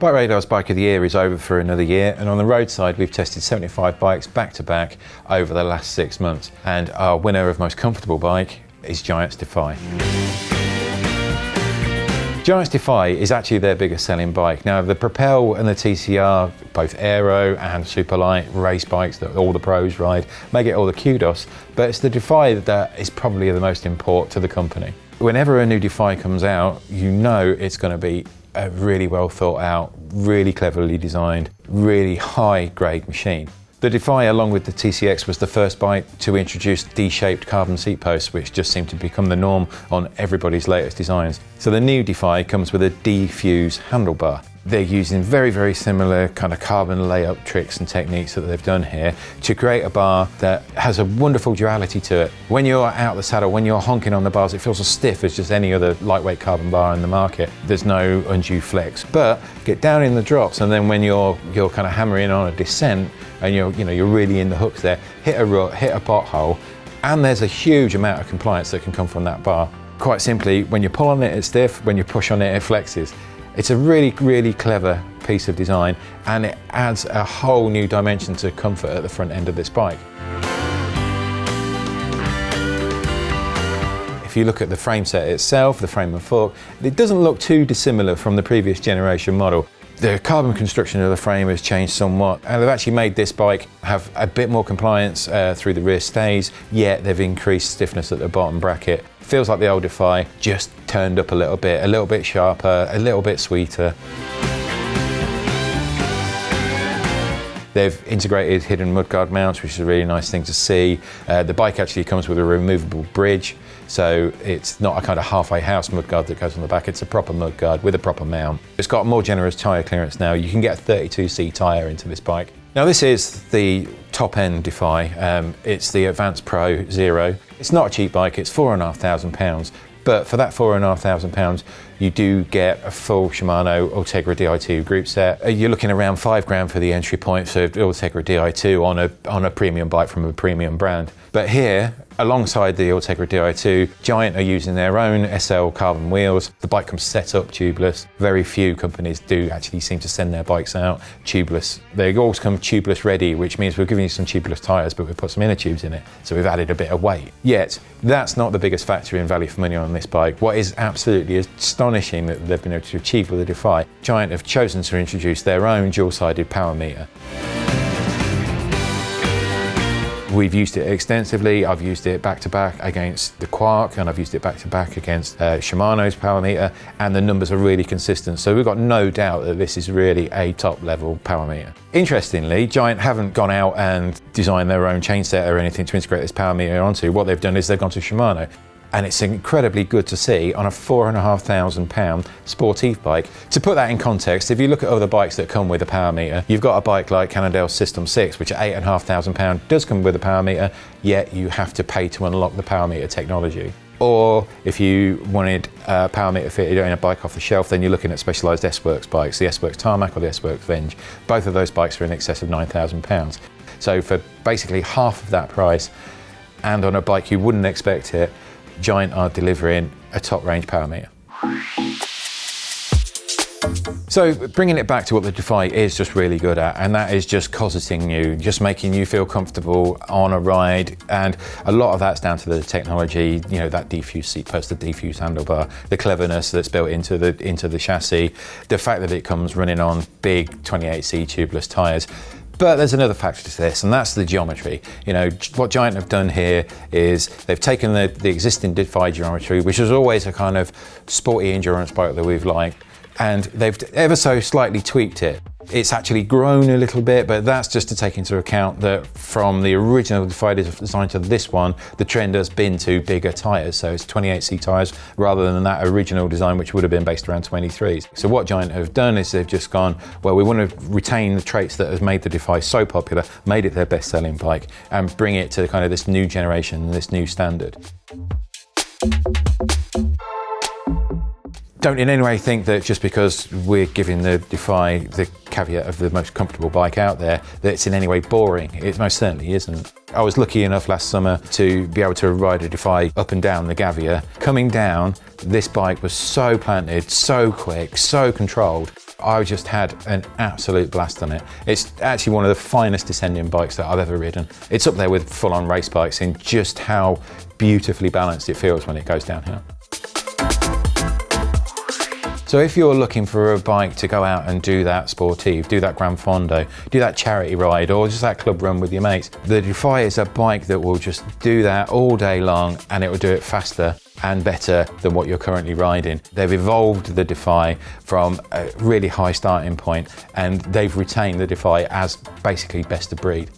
BikeRadar's Bike of the Year is over for another year, and on the road side we've tested 75 bikes back to back over the last 6 months, and our winner of most comfortable bike is Giant Defy. Giant Defy is actually their biggest selling bike. Now the Propel and the TCR, both aero and super light race bikes that all the pros ride, may get all the kudos, but it's the Defy that is probably the most important to the company. Whenever a new Defy comes out, you know it's going to be a really well thought out, really cleverly designed, really high grade machine. The Defy, along with the TCX, was the first bike to introduce D-shaped carbon seat posts, which just seem to become the norm on everybody's latest designs. So the new Defy comes with a D-fuse handlebar. They're using very, very similar kind of carbon layup tricks and techniques that they've done here to create a bar that has a wonderful duality to it. When you're out of the saddle, when you're honking on the bars, it feels as stiff as just any other lightweight carbon bar in the market. There's no undue flex. But get down in the drops, and then when you're kind of hammering on a descent, and you're really in the hooks there, hit a rut, hit a pothole, and there's a huge amount of compliance that can come from that bar. Quite simply, when you pull on it, it's stiff. When you push on it, it flexes. It's a really, really clever piece of design, and it adds a whole new dimension to comfort at the front end of this bike. If you look at the frame set itself, the frame and fork, it doesn't look too dissimilar from the previous generation model. The carbon construction of the frame has changed somewhat, and they've actually made this bike have a bit more compliance through the rear stays, yet they've increased stiffness at the bottom bracket. Feels like the old Defy, just turned up a little bit sharper, a little bit sweeter. They've integrated hidden mudguard mounts, which is a really nice thing to see. The bike actually comes with a removable bridge, so it's not a kind of halfway house mudguard that goes on the back, it's a proper mudguard with a proper mount. It's got more generous tyre clearance now. You can get a 32C tyre into this bike. Now this is the top end Defy. It's the Advanced Pro Zero. It's not a cheap bike, it's £4,500. But for that £4,500, you do get a full Shimano Ultegra Di2 group set. You're looking around £5,000 for the entry point for Ultegra Di2 on a premium bike from a premium brand. But here, alongside the Ultegra Di2, Giant are using their own SL carbon wheels. The bike comes set up tubeless. Very few companies do actually seem to send their bikes out tubeless. They always come tubeless ready, which means we're giving you some tubeless tyres, but we've put some inner tubes in it, so we've added a bit of weight. Yet, that's not the biggest factor in value for money on this bike. What is absolutely astonishing that they've been able to achieve with the Defy, Giant have chosen to introduce their own dual-sided power meter. We've used it extensively. I've used it back-to-back against the Quark, and I've used it back-to-back against Shimano's power meter, and the numbers are really consistent. So we've got no doubt that this is really a top-level power meter. Interestingly, Giant haven't gone out and designed their own chain set or anything to integrate this power meter onto. What they've done is they've gone to Shimano. And it's incredibly good to see on a £4,500 sportive bike. To put that in context, if you look at other bikes that come with a power meter, you've got a bike like Cannondale's System 6, which at £8,500 does come with a power meter, yet you have to pay to unlock the power meter technology. Or if you wanted a power meter fitted in a bike off the shelf, then you're looking at specialised S-Works bikes, the S-Works Tarmac or the S-Works Venge. Both of those bikes are in excess of £9,000. So for basically half of that price, and on a bike you wouldn't expect it, Giant are delivering a top range power meter. So bringing it back to what the Defy is just really good at, and that is just cosseting you, just making you feel comfortable on a ride, and a lot of that's down to the technology, that D-fuse seat post, the D-fuse handlebar, the cleverness that's built into the chassis, the fact that it comes running on big 28C tubeless tyres. But there's another factor to this, and that's the geometry. What Giant have done here is they've taken the existing Defy geometry, which was always a kind of sporty endurance bike that we've liked, and they've ever so slightly tweaked it. It's actually grown a little bit, but that's just to take into account that from the original Defy design to this one, the trend has been to bigger tyres. So it's 28C tyres rather than that original design, which would have been based around 23s. So what Giant have done is they've just gone, well, we want to retain the traits that have made the Defy so popular, made it their best-selling bike, and bring it to kind of this new generation, this new standard. Don't in any way think that just because we're giving the Defy the caveat of the most comfortable bike out there, that it's in any way boring. It most certainly isn't. I was lucky enough last summer to be able to ride a Defy up and down the Gavia. Coming down, this bike was so planted, so quick, so controlled. I just had an absolute blast on it. It's actually one of the finest descending bikes that I've ever ridden. It's up there with full-on race bikes in just how beautifully balanced it feels when it goes downhill. So if you're looking for a bike to go out and do that sportive, do that Gran Fondo, do that charity ride, or just that club run with your mates, the Defy is a bike that will just do that all day long, and it will do it faster and better than what you're currently riding. They've evolved the Defy from a really high starting point, and they've retained the Defy as basically best of breed.